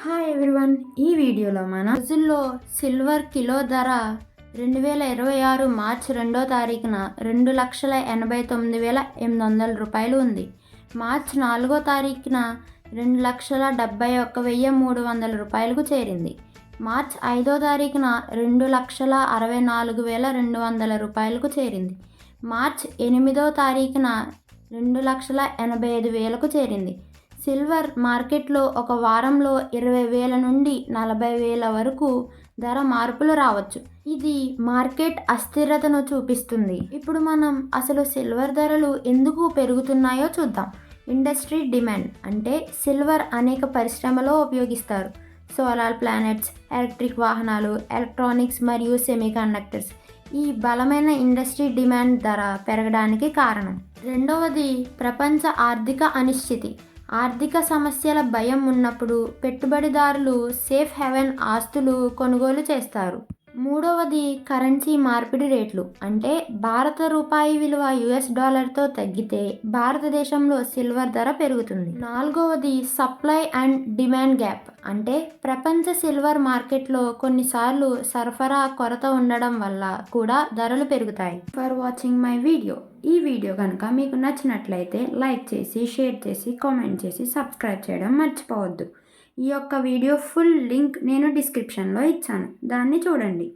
Hi everyone, ఈ వీడియోలో మన రోజుల్లో సిల్వర్ కిలో ధర 2026 మార్చి 2వ తారీఖున 2,89,800 రూపాయలు ఉంది. మార్చి 4వ తారీఖున 2,71,300 రూపాయలకు చేరింది. మార్చి 5వ తారీఖున 2,64,200 రూపాయలకు చేరింది. మార్చి 8వ తారీఖున 2,85,000కు చేరింది. సిల్వర్ మార్కెట్లో ఒక వారంలో 20,000 నుండి 40,000 వరకు ధర మార్పులు రావచ్చు. ఇది మార్కెట్ అస్థిరతను చూపిస్తుంది. ఇప్పుడు మనం అసలు సిల్వర్ ధరలు ఎందుకు పెరుగుతున్నాయో చూద్దాం. ఇండస్ట్రీ డిమాండ్ అంటే సిల్వర్ అనేక పరిశ్రమలో ఉపయోగిస్తారు. సోలార్ ప్లానెట్స్, ఎలక్ట్రిక్ వాహనాలు, ఎలక్ట్రానిక్స్ మరియు సెమీకండక్టర్స్. ఈ బలమైన ఇండస్ట్రీ డిమాండ్ ధర పెరగడానికి కారణం. రెండవది ప్రపంచ ఆర్థిక అనిశ్చితి. ఆర్థిక సమస్యల భయం ఉన్నప్పుడు పెట్టుబడిదారులు సేఫ్ హెవెన్ ఆస్తులు కొనుగోలు చేస్తారు. మూడవది కరెన్సీ మార్పిడి రేట్లు. అంటే భారత రూపాయి విలువ యుఎస్ డాలర్తో తగ్గితే భారతదేశంలో సిల్వర్ ధర పెరుగుతుంది. నాలుగవది సప్లై అండ్ డిమాండ్ గ్యాప్. అంటే ప్రపంచ సిల్వర్ మార్కెట్లో కొన్నిసార్లు సరఫరా కొరత ఉండడం వల్ల కూడా ధరలు పెరుగుతాయి. For watching my video. ఈ వీడియో కనుక మీకు నచ్చినట్లయితే లైక్ చేసి, షేర్ చేసి, కామెంట్ చేసి, సబ్స్క్రైబ్ చేయడం మర్చిపోవద్దు. ఈ యొక్క వీడియో ఫుల్ లింక్ నేను డిస్క్రిప్షన్లో ఇచ్చాను, దాన్ని చూడండి.